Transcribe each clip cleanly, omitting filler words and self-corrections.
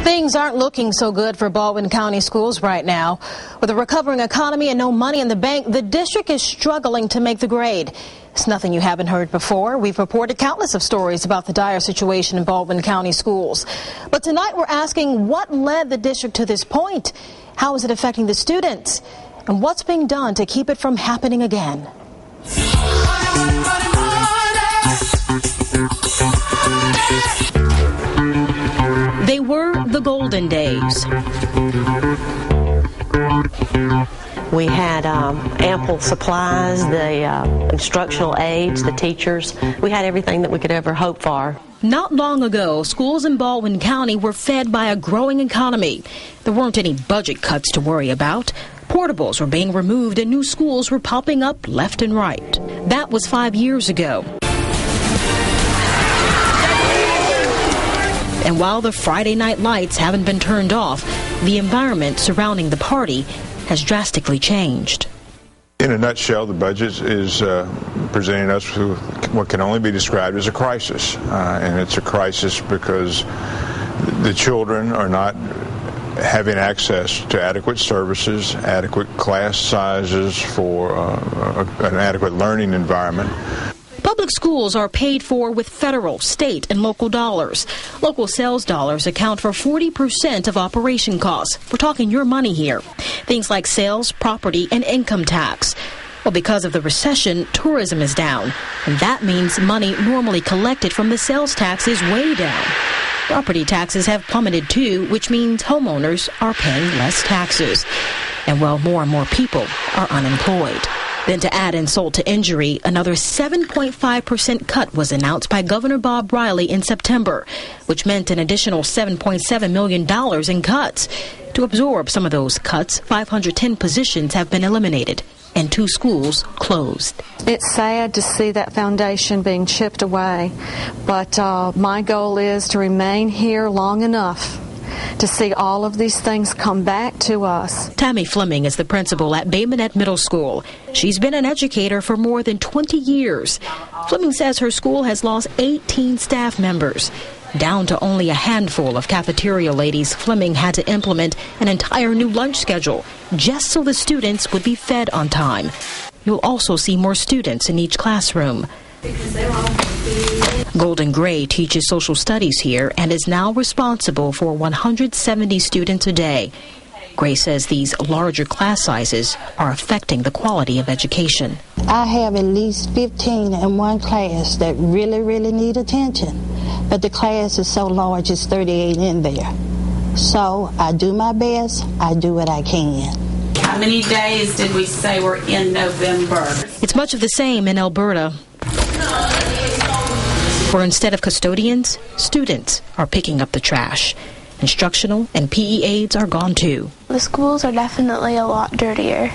Things aren't looking so good for Baldwin County schools right now. With a recovering economy and no money in the bank, the district is struggling to make the grade. It's nothing you haven't heard before. We've reported countless of stories about the dire situation in Baldwin County schools. But tonight we're asking what led the district to this point? How is it affecting the students? And what's being done to keep it from happening again? They were the golden days. We had ample supplies, the instructional aides, the teachers. We had everything that we could ever hope for. Not long ago, schools in Baldwin County were fed by a growing economy. There weren't any budget cuts to worry about. Portables were being removed and new schools were popping up left and right. That was 5 years ago. And while the Friday night lights haven't been turned off, the environment surrounding the party has drastically changed. In a nutshell, the budget is presenting us with what can only be described as a crisis. And it's a crisis because the children are not having access to adequate services, adequate class sizes for an adequate learning environment. Public schools are paid for with federal, state, and local dollars. Local sales dollars account for 40% of operation costs. We're talking your money here. Things like sales, property, and income tax. Well, because of the recession, tourism is down. And that means money normally collected from the sales tax is way down. Property taxes have plummeted too, which means homeowners are paying less taxes. And well, more and more people are unemployed. Then to add insult to injury, another 7.5% cut was announced by Governor Bob Riley in September, which meant an additional $7.7 million in cuts. To absorb some of those cuts, 510 positions have been eliminated and 2 schools closed. It's sad to see that foundation being chipped away, but my goal is to remain here long enough to see all of these things come back to us. Tammy Fleming is the principal at Bay Minette Middle School. She's been an educator for more than 20 years. Fleming says her school has lost 18 staff members. Down to only a handful of cafeteria ladies, Fleming had to implement an entire new lunch schedule just so the students would be fed on time. You'll also see more students in each classroom. Golden Gray teaches social studies here and is now responsible for 170 students a day. Gray says these larger class sizes are affecting the quality of education. I have at least 15 in one class that really need attention, but the class is so large, it's 38 in there. So I do my best, I do what I can. How many days did we say were in November? It's much of the same in Alberta, where instead of custodians, students are picking up the trash. Instructional and PE aides are gone too. The schools are definitely a lot dirtier,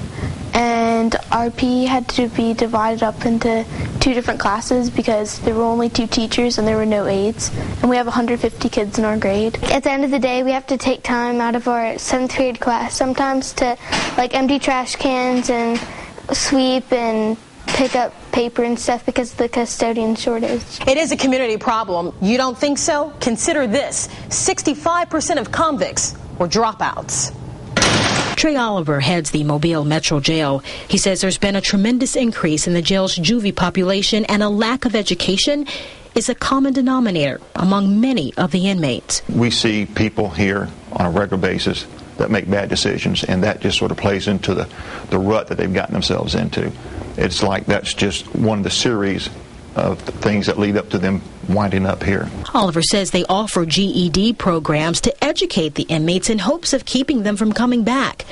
and our PE had to be divided up into 2 different classes because there were only 2 teachers and there were no aides, and we have 150 kids in our grade. At the end of the day, we have to take time out of our 7th grade class sometimes to empty trash cans and sweep and pick up paper and stuff because of the custodian shortage. It is a community problem. You don't think so? Consider this. 65% of convicts were dropouts. Trey Oliver heads the Mobile Metro Jail. He says there's been a tremendous increase in the jail's juvie population, and a lack of education is a common denominator among many of the inmates. We see people here on a regular basis that make bad decisions, and that just sort of plays into the rut that they've gotten themselves into. It's like that's just one of the series of things that lead up to them winding up here. Oliver says they offer GED programs to educate the inmates in hopes of keeping them from coming back.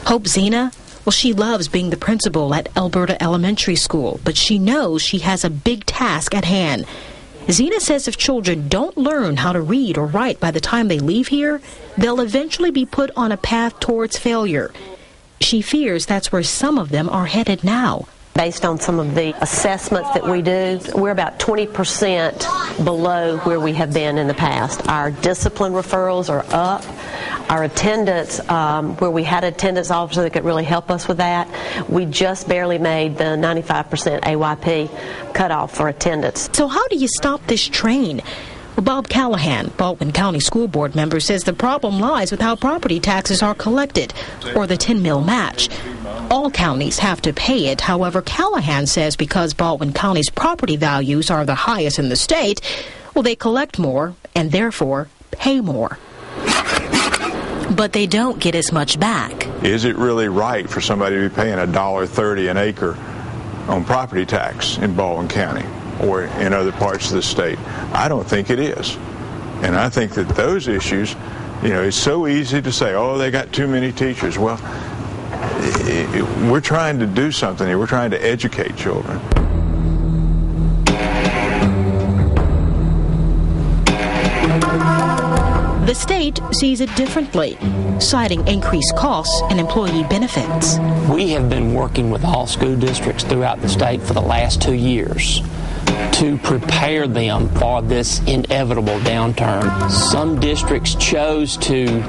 Hope Zena, well, she loves being the principal at Alberta Elementary School, but she knows she has a big task at hand. Zena says if children don't learn how to read or write by the time they leave here, they'll eventually be put on a path towards failure. She fears that's where some of them are headed now. Based on some of the assessments that we do, we're about 20% below where we have been in the past. Our discipline referrals are up. Our attendance, where we had an attendance officer that could really help us with that, we just barely made the 95% AYP cutoff for attendance. So how do you stop this train? Well, Bob Callahan, Baldwin County School Board member, says the problem lies with how property taxes are collected, or the 10 mil match. All counties have to pay it. However, Callahan says because Baldwin County's property values are the highest in the state, well, they collect more and therefore pay more. But they don't get as much back. Is it really right for somebody to be paying $1.30 an acre on property tax in Baldwin County or in other parts of the state? I don't think it is. And I think that those issues, it's so easy to say, oh, they got too many teachers. Well, we're trying to do something here. We're trying to educate children. The state sees it differently, citing increased costs and employee benefits. We have been working with all school districts throughout the state for the last 2 years to prepare them for this inevitable downturn. Some districts chose to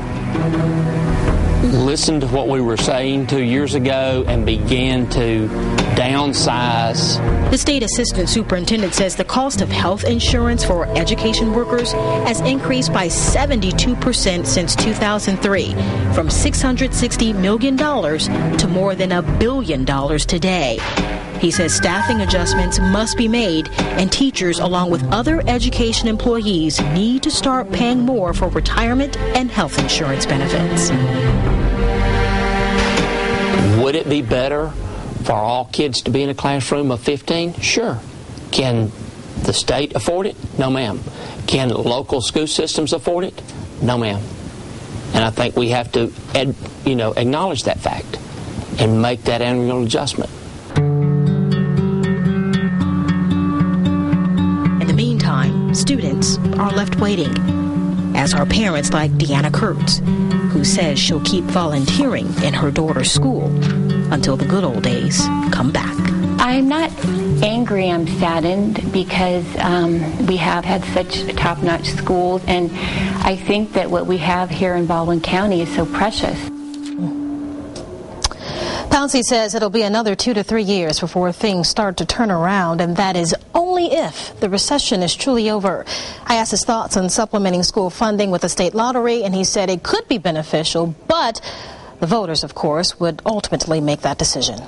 listen to what we were saying 2 years ago and began to downsize. The state assistant superintendent says the cost of health insurance for education workers has increased by 72% since 2003, from $660 million to more than $1 billion today. He says staffing adjustments must be made, and teachers, along with other education employees, need to start paying more for retirement and health insurance benefits. Would it be better for all kids to be in a classroom of 15? Sure. Can the state afford it? No, ma'am. Can local school systems afford it? No, ma'am. And I think we have to, acknowledge that fact and make that annual adjustment. In the meantime, students are left waiting, as are parents like Deanna Kurtz, who says she'll keep volunteering in her daughter's school until the good old days come back. I'm not angry, I'm saddened because we have had such top-notch schools, and I think that what we have here in Baldwin County is so precious. Pouncey says it'll be another 2 to 3 years before things start to turn around, and that is only if the recession is truly over. I asked his thoughts on supplementing school funding with the state lottery, and he said it could be beneficial, but the voters, of course, would ultimately make that decision.